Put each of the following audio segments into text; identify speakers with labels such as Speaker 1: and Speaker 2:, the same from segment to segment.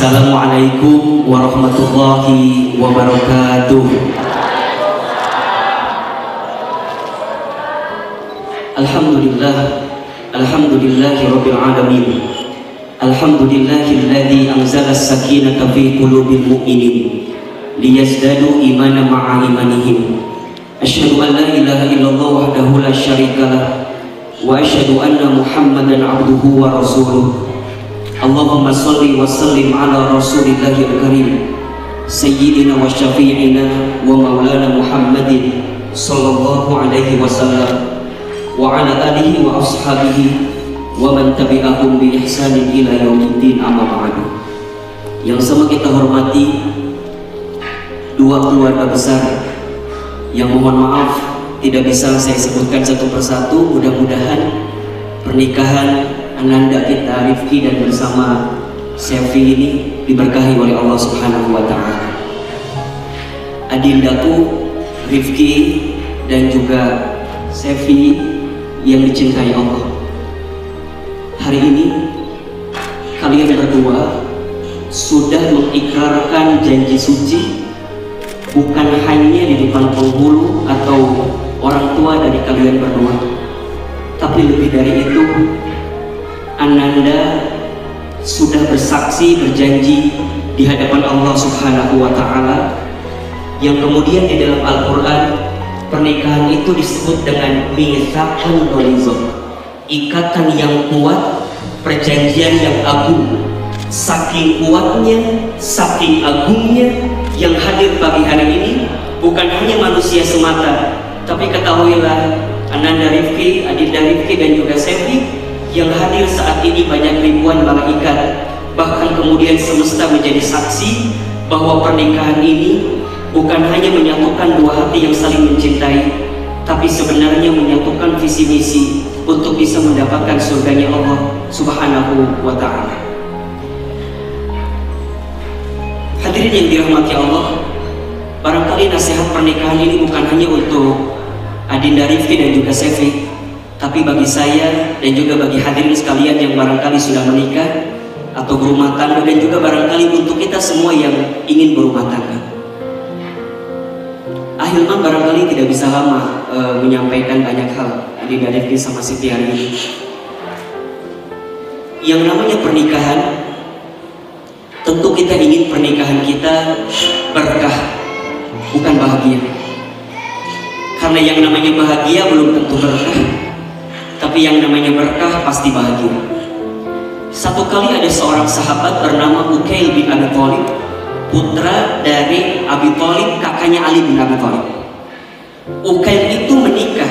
Speaker 1: Assalamualaikum warahmatullahi wabarakatuh. Alhamdulillahi rabbil alamin. Alhamdulillahilladzi anzala as-sakinata fi qulubil mu'minin liyazdadu imanan ma'a imanihim. Asyhadu an la ilaha illallah wahdahu la syarikalah wa asyhadu anna Muhammadan abduhu wa rasuluh. Allahumma shalli wa sallim ala rasulillahil karim sayyidina wa syafi'ina wa maulana Muhammadin sallallahu alaihi wasallam wa ala alihi wa ashabihi wa man tabi'ahum bi ihsanin ila yaumiddin, amma ba'du. Yang sama kita hormati dua keluarga besar yang mohon maaf tidak bisa saya sebutkan satu persatu. Mudah-mudahan pernikahan Ananda kita Rifki dan bersama Sevi ini diberkahi oleh Allah Subhanahu wa Ta'ala. Adindaku Rifki dan juga Sevi yang dicintai Allah, hari ini kalian berdua sudah mengikrarkan janji suci, bukan hanya di depan penghulu atau orang tua dari kalian berdua, tapi lebih dari itu, Ananda sudah bersaksi, berjanji di hadapan Allah Subhanahu wa Ta'ala, yang kemudian di dalam Al-Quran pernikahan itu disebut dengan mitsaqan ghalidh, ikatan yang kuat, perjanjian yang agung. Saking kuatnya, saking agungnya, yang hadir pagi hari ini bukan hanya manusia semata, tapi ketahuilah Ananda Rifki, Adinda Rifki dan juga Sevi, yang hadir saat ini banyak ribuan malaikat, bahkan kemudian semesta menjadi saksi bahwa pernikahan ini bukan hanya menyatukan dua hati yang saling mencintai, tapi sebenarnya menyatukan visi misi untuk bisa mendapatkan surganya Allah Subhanahu wa Ta'ala. Hadirin yang dirahmati Allah, barangkali nasihat pernikahan ini bukan hanya untuk Adinda Rifki dan juga Sevi, tapi bagi saya dan juga bagi hadirin sekalian yang barangkali sudah menikah atau berumah tangga, dan juga barangkali untuk kita semua yang ingin berumah tangga. Ahilman barangkali tidak bisa lama menyampaikan banyak hal di Rifki sama Siti hari ini. Yang namanya pernikahan, tentu kita ingin pernikahan kita berkah, bukan bahagia. Karena yang namanya bahagia belum tentu berkah, tapi yang namanya berkah pasti bahagia. Satu kali ada seorang sahabat bernama Uqail bin Abi Thalib, putra dari Abi Thalib, kakaknya Ali bin Abi Thalib. Uqail itu menikah.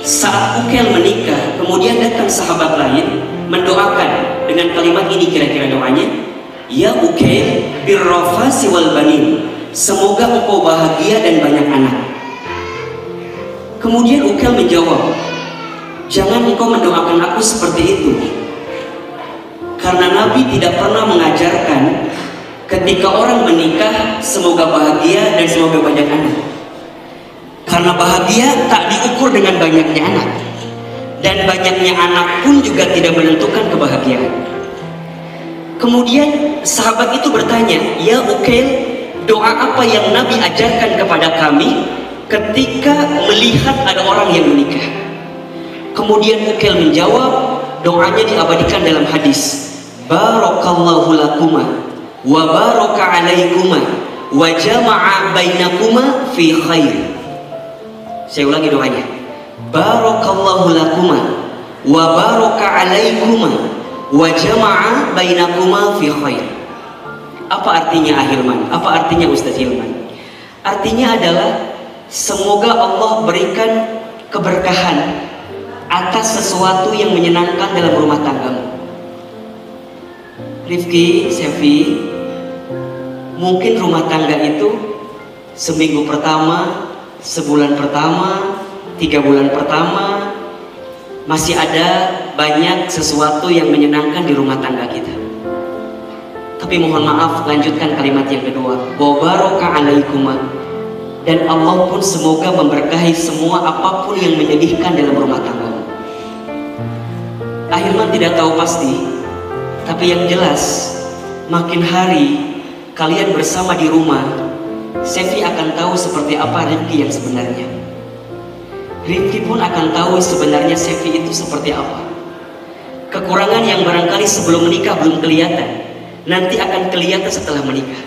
Speaker 1: Saat Uqail menikah, kemudian datang sahabat lain mendoakan dengan kalimat ini, kira-kira doanya, ya Uqail birrafasi wal banin, semoga engkau bahagia dan banyak anak. Kemudian Uqail menjawab, jangan engkau mendoakan aku seperti itu, karena Nabi tidak pernah mengajarkan ketika orang menikah semoga bahagia dan semoga banyak anak. Karena bahagia tak diukur dengan banyaknya anak, dan banyaknya anak pun juga tidak menentukan kebahagiaan. Kemudian sahabat itu bertanya, ya Uqail, doa apa yang Nabi ajarkan kepada kami ketika melihat ada orang yang menikah? Kemudian Uqail menjawab, doanya diabadikan dalam hadis, barakallahu lakuma wa baraka alaikuma wa jama'a bainakuma fi khair. Saya ulangi doanya, barakallahu lakuma wa baraka alaikuma wa jama'a bainakuma fi khair. Apa artinya Ahilman? Apa artinya Ustaz Hilman? Artinya adalah semoga Allah berikan keberkahan atas sesuatu yang menyenangkan dalam rumah tanggamu. Rifki, Sevi, mungkin rumah tangga itu seminggu pertama, sebulan pertama, 3 bulan pertama masih ada banyak sesuatu yang menyenangkan di rumah tangga kita. Tapi mohon maaf, lanjutkan kalimat yang kedua, wa baraka alaikuma, dan Allah pun semoga memberkahi semua apapun yang menyedihkan dalam rumah tangga. Ahilman tidak tahu pasti, tapi yang jelas makin hari kalian bersama di rumah, Sefi akan tahu seperti apa Rifki yang sebenarnya. Rifki pun akan tahu sebenarnya Sefi itu seperti apa. Kekurangan yang barangkali sebelum menikah belum kelihatan, nanti akan kelihatan setelah menikah.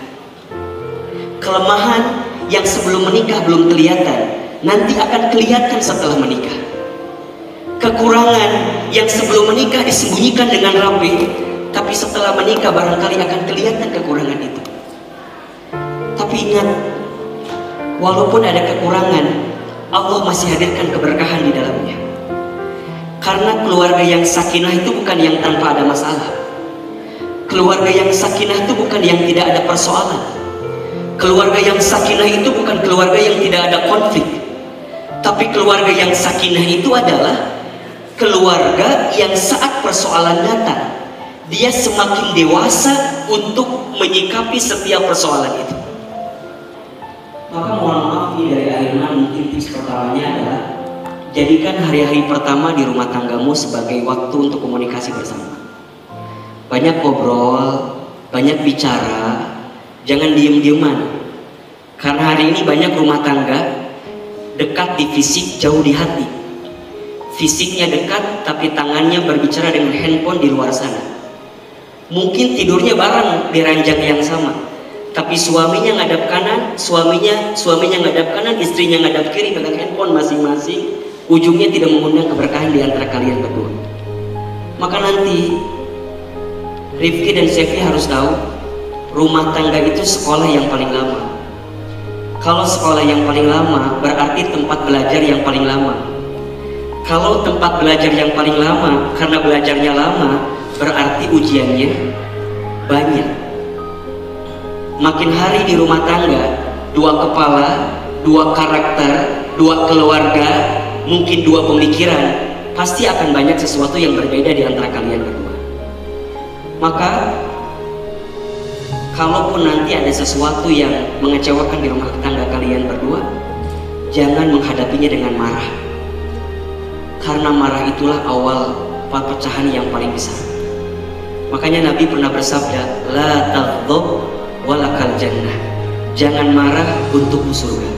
Speaker 1: Kelemahan yang sebelum menikah belum kelihatan, nanti akan kelihatan setelah menikah. Kekurangan yang sebelum menikah disembunyikan dengan rapi, tapi setelah menikah barangkali akan kelihatan kekurangan itu. Tapi ingat, walaupun ada kekurangan, Allah masih hadirkan keberkahan di dalamnya. Karena keluarga yang sakinah itu bukan yang tanpa ada masalah. Keluarga yang sakinah itu bukan yang tidak ada persoalan. Keluarga yang sakinah itu bukan keluarga yang tidak ada konflik. Tapi keluarga yang sakinah itu adalah keluarga yang saat persoalan datang, dia semakin dewasa untuk menyikapi setiap persoalan itu. Maka mohon maaf nih dari Ahilman, mungkin tips pertamanya adalah jadikan hari-hari pertama di rumah tanggamu sebagai waktu untuk komunikasi bersama. Banyak ngobrol, banyak bicara, jangan diem-dieman. Karena hari ini banyak rumah tangga dekat di fisik, jauh di hati. Fisiknya dekat, tapi tangannya berbicara dengan handphone di luar sana. Mungkin tidurnya bareng di ranjang yang sama, tapi suaminya ngadap kanan, suaminya ngadap kanan, istrinya ngadap kiri dengan handphone masing-masing. Ujungnya tidak mengundang keberkahan di antara kalian berdua. Maka nanti Rifki dan Sefi harus tahu, rumah tangga itu sekolah yang paling lama. Kalau sekolah yang paling lama, berarti tempat belajar yang paling lama. Kalau tempat belajar yang paling lama, karena belajarnya lama, berarti ujiannya banyak. Makin hari di rumah tangga, dua kepala, dua karakter, dua keluarga, mungkin dua pemikiran, pasti akan banyak sesuatu yang berbeda di antara kalian berdua. Maka kalaupun nanti ada sesuatu yang mengecewakan di rumah tangga kalian berdua, jangan menghadapinya dengan marah. Karena marah itulah awal perpecahan yang paling besar. Makanya Nabi pernah bersabda, la taghdab walakal jannah. Jangan marah, untukmu surga.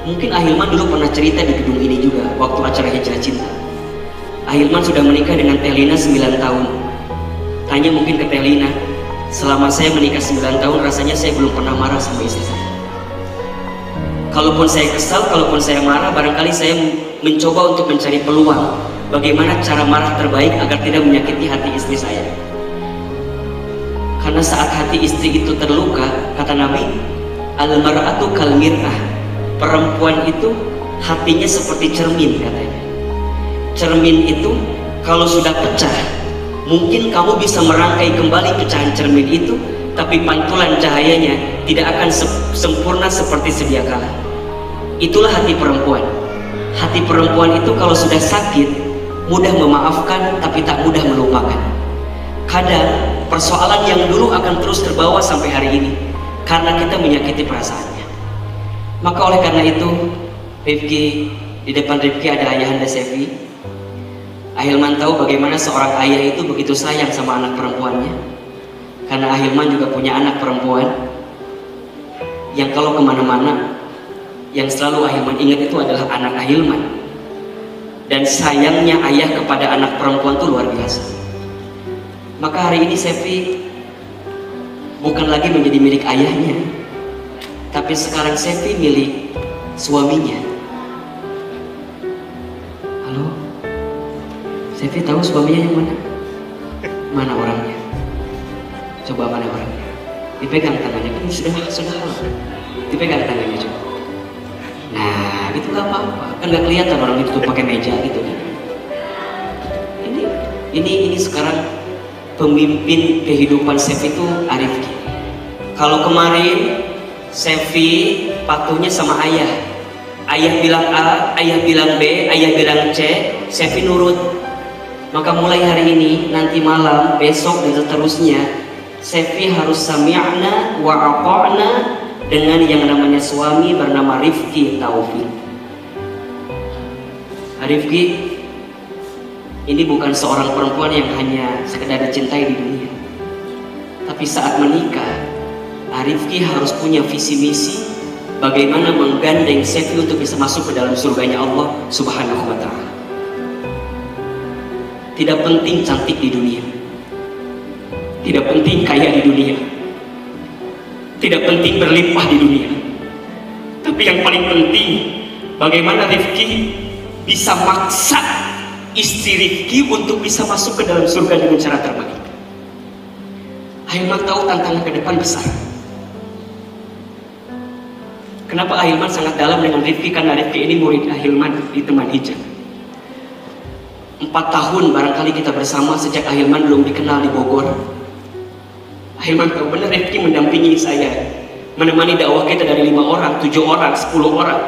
Speaker 1: Mungkin Ahilman dulu pernah cerita di gedung ini juga waktu acara Hijrah Cinta. Ahilman sudah menikah dengan Teh Lina 9 tahun. Tanya mungkin ke Teh Lina, selama saya menikah 9 tahun rasanya saya belum pernah marah sama istri saya. Kalaupun saya kesal, kalaupun saya marah, barangkali saya mencoba untuk mencari peluang bagaimana cara marah terbaik agar tidak menyakiti hati istri saya. Karena saat hati istri itu terluka, kata Nabi, al-mar'atu kal mir'ah. Perempuan itu hatinya seperti cermin katanya. Cermin itu kalau sudah pecah, mungkin kamu bisa merangkai kembali pecahan cermin itu, tapi pantulan cahayanya tidak akan sempurna seperti sedia kala. Itulah hati perempuan. Hati perempuan itu kalau sudah sakit, mudah memaafkan tapi tak mudah melupakan. Kadang persoalan yang dulu akan terus terbawa sampai hari ini karena kita menyakiti perasaannya. Maka oleh karena itu, Rifki, di depan Rifki ada ayahanda Sefi. Ahilman tahu bagaimana seorang ayah itu begitu sayang sama anak perempuannya. Karena Ahilman juga punya anak perempuan yang kalau kemana-mana, yang selalu Ahilman ingat itu adalah anak Ahilman. Dan sayangnya ayah kepada anak perempuan itu luar biasa. Maka hari ini Sefi bukan lagi menjadi milik ayahnya, tapi sekarang Sefi milik suaminya. Halo? Sefi tahu suaminya yang mana? Mana orangnya? Coba mana orangnya? Dipegang tangannya, kan sudah halal. Dipegang tangannya coba. Nah, itu gak apa-apa, kan gak kelihatan orang itu tuh pakai meja gitu kan. Ini sekarang pemimpin kehidupan Sefi itu Rifki. Kalau kemarin Sefi patuhnya sama ayah. Ayah bilang A, ayah bilang B, ayah bilang C, Sefi nurut. Maka mulai hari ini, nanti malam, besok dan seterusnya, Sefi harus sami'na wa ata'na dengan yang namanya suami bernama Rifki Taufik. Rifki ini bukan seorang perempuan yang hanya sekedar dicintai di dunia. Tapi saat menikah, Rifki harus punya visi misi bagaimana menggandeng Sefi untuk bisa masuk ke dalam surganya Allah Subhanahu wa Ta'ala. Tidak penting cantik di dunia, tidak penting kaya di dunia, tidak penting berlimpah di dunia, tapi yang paling penting bagaimana Rifki bisa maksa istri Rifki untuk bisa masuk ke dalam surga dengan cara terbaik. Ahilman tahu tantangan ke depan besar. Kenapa Ahilman sangat dalam dengan Rifki? Karena Rifki ini murid Ahilman di teman hijab. 4 tahun barangkali kita bersama sejak Ahilman belum dikenal di Bogor. Ahilman tahu benar Rifki mendampingi saya, menemani dakwah kita dari 5 orang, 7 orang, 10 orang,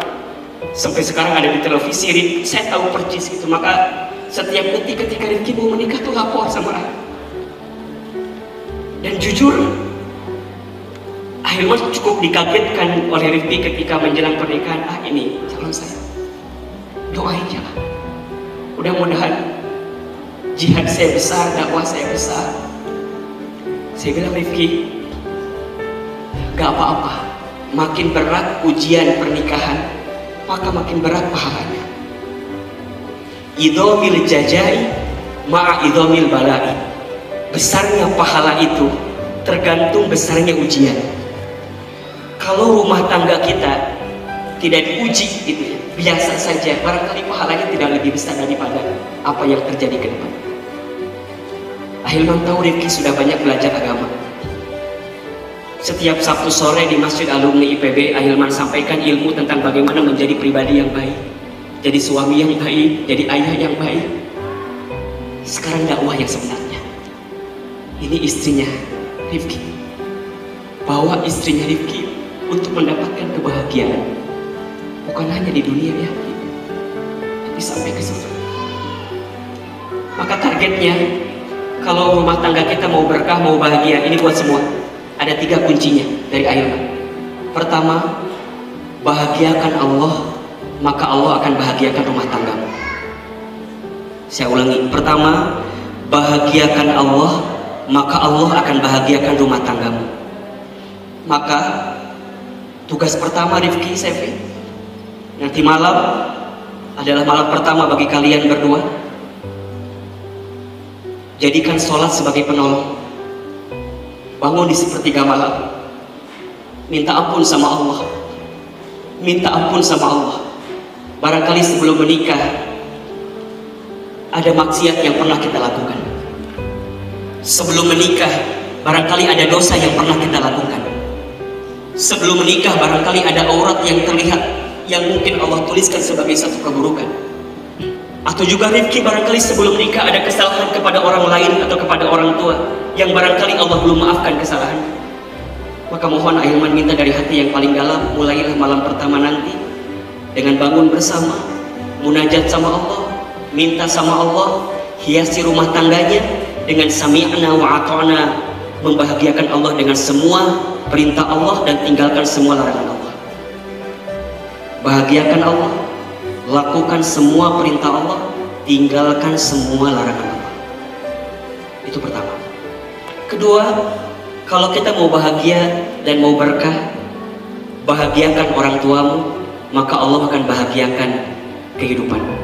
Speaker 1: sampai sekarang ada di televisi. Saya tahu persis itu. Maka setiap detik ketika Rifki mau menikah tuh lapor sama aku. Dan jujur, Ahilman cukup dikagetkan oleh Rifki ketika menjelang pernikahan. Ini calon saya, doain aja lah. Mudah-mudahan jihad saya besar, dakwah saya besar. Saya bilang, Rifki, gak apa-apa, makin berat ujian pernikahan, maka makin berat pahalanya. Idhamil jajai ma'a idhamil balai. Besarnya pahala itu tergantung besarnya ujian. Kalau rumah tangga kita tidak diuji gitu ya, biasa saja, barangkali pahalanya tidak lebih besar daripada apa yang terjadi ke depan. Ahilman tahu Rifki sudah banyak belajar agama. Setiap Sabtu sore di Masjid Alumni IPB, Ahilman sampaikan ilmu tentang bagaimana menjadi pribadi yang baik, jadi suami yang baik, jadi ayah yang baik. Sekarang dakwah yang sebenarnya. Ini istrinya Rifki, bawa istrinya Rifki untuk mendapatkan kebahagiaan, bukan hanya di dunia ya, tapi sampai ke surga. Maka targetnya, kalau rumah tangga kita mau berkah, mau bahagia, ini buat semua. Ada 3 kuncinya dari Ahilman. Pertama, bahagiakan Allah, maka Allah akan bahagiakan rumah tanggamu. Saya ulangi, pertama, bahagiakan Allah, maka Allah akan bahagiakan rumah tanggamu. Maka tugas pertama Rifki, Sefi, nanti malam adalah malam pertama bagi kalian berdua. Jadikan sholat sebagai penolong. Bangun di sepertiga malam, minta ampun sama Allah, minta ampun sama Allah. Barangkali sebelum menikah ada maksiat yang pernah kita lakukan. Sebelum menikah, barangkali ada dosa yang pernah kita lakukan. Sebelum menikah, barangkali ada aurat yang terlihat, yang mungkin Allah tuliskan sebagai satu keburukan. Atau juga Rifki barangkali sebelum menikah ada kesalahan kepada orang lain atau kepada orang tua, yang barangkali Allah belum maafkan kesalahan. Maka mohon Ahilman minta dari hati yang paling dalam, mulailah malam pertama nanti dengan bangun bersama, munajat sama Allah, minta sama Allah, hiasi rumah tangganya dengan sami'na wa ata'na, membahagiakan Allah dengan semua perintah Allah dan tinggalkan semua larangan Allah. Bahagiakan Allah, lakukan semua perintah Allah, tinggalkan semua larangan Allah. Itu pertama. Kedua, kalau kita mau bahagia dan mau berkah, bahagiakan orang tuamu, maka Allah akan bahagiakan kehidupanmu.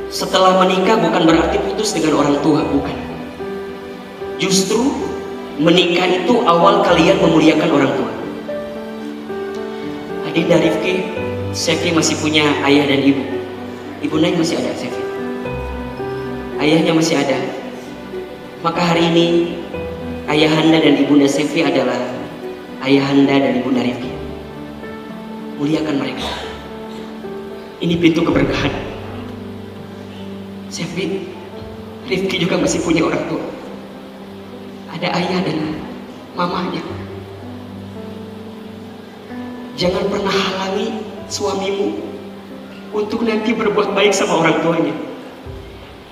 Speaker 1: Setelah menikah bukan berarti putus dengan orang tua, bukan. Justru menikah itu awal kalian memuliakan orang tua. Adinda Rifki, Sefi masih punya ayah dan ibu. Ibu Naim masih ada, Sefi. Ayahnya masih ada. Maka hari ini ayahanda dan ibunda Sefi adalah ayahanda dan ibunda Rifki. Muliakan mereka. Ini pintu keberkahan. Sefi, Rifki juga masih punya orang tua. Ada ayah dan mamanya. Jangan pernah halangi suamimu untuk nanti berbuat baik sama orang tuanya.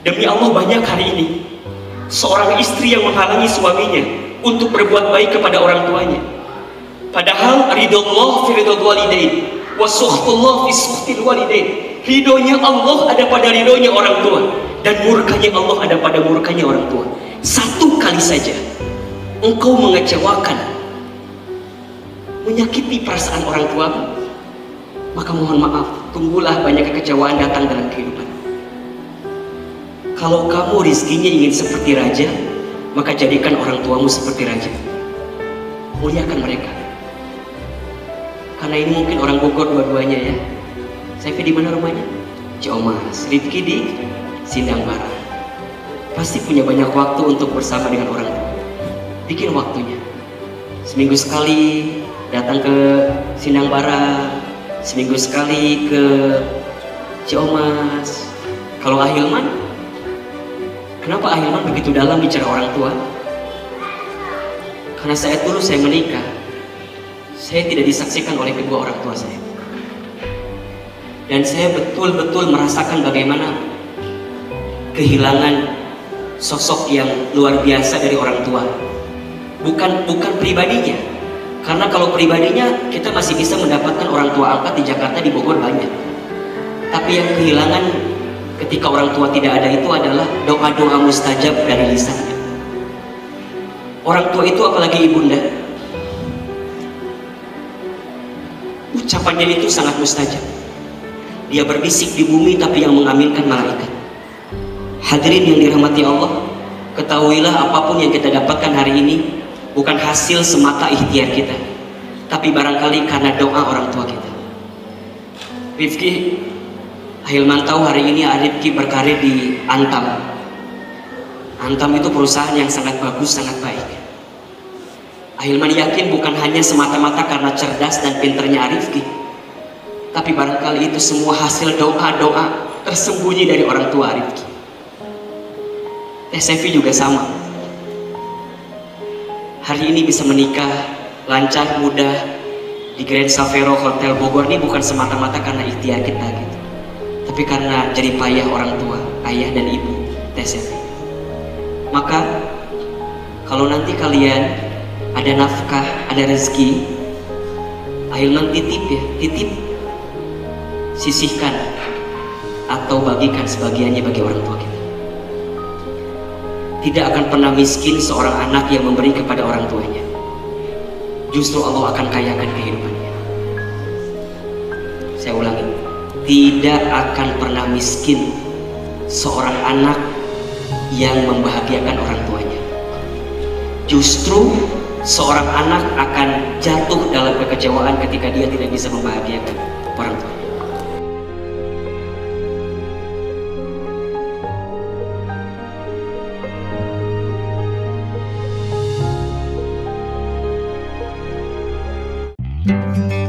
Speaker 1: Demi Allah, banyak hari ini seorang istri yang menghalangi suaminya untuk berbuat baik kepada orang tuanya. Padahal ridullah fi ridul walidain wa sukhtullah fi sukhtil walidain. Ridhonya Allah ada pada ridhonya orang tua, dan murkanya Allah ada pada murkanya orang tua. Satu kali saja engkau mengecewakan, menyakiti perasaan orang tuamu, maka mohon maaf, tunggulah banyak kekecewaan datang dalam kehidupan. Kalau kamu rizkinya ingin seperti raja, maka jadikan orang tuamu seperti raja. Muliakan mereka. Karena ini mungkin orang Bogor dua-duanya ya. Saifi di mana rumahnya? Ciomas. Rifki di Sindang Bara. Pasti punya banyak waktu untuk bersama dengan orang tua. Bikin waktunya. Seminggu sekali datang ke Sindang Bara, seminggu sekali ke Ciomas. Kalau Ahilman, kenapa Ahilman begitu dalam bicara orang tua? Karena saat dulu saya menikah, saya tidak disaksikan oleh kedua orang tua saya. Dan saya betul-betul merasakan bagaimana kehilangan sosok yang luar biasa dari orang tua. Bukan pribadinya. Karena kalau pribadinya kita masih bisa mendapatkan orang tua angkat di Jakarta, di Bogor banyak. Tapi yang kehilangan ketika orang tua tidak ada itu adalah doa-doa mustajab dari lisannya. Orang tua itu apalagi ibunda, ucapannya itu sangat mustajab. Dia berbisik di bumi tapi yang mengaminkan malaikat. Hadirin yang dirahmati Allah, ketahuilah apapun yang kita dapatkan hari ini bukan hasil semata ikhtiar kita, tapi barangkali karena doa orang tua kita. Rifki, Ahilman tahu hari ini Rifki berkarir di Antam. Antam itu perusahaan yang sangat bagus, sangat baik. Ahilman yakin bukan hanya semata-mata karena cerdas dan pinternya Rifki, tapi barangkali itu semua hasil doa-doa tersembunyi dari orang tua Rifki. Sefi juga sama. Hari ini bisa menikah lancar, mudah di Grand Savero Hotel Bogor ini bukan semata-mata karena ikhtiar kita gitu, tapi karena jerih payah orang tua, ayah dan ibu Sefi. Maka kalau nanti kalian ada nafkah, ada rezeki, Ahilman titip ya, titip, sisihkan atau bagikan sebagiannya bagi orang tua kita. Tidak akan pernah miskin seorang anak yang memberi kepada orang tuanya. Justru Allah akan kayakan kehidupannya. Saya ulangi, tidak akan pernah miskin seorang anak yang membahagiakan orang tuanya. Justru seorang anak akan jatuh dalam kekecewaan ketika dia tidak bisa membahagiakan orang tuanya.
Speaker 2: Thank you.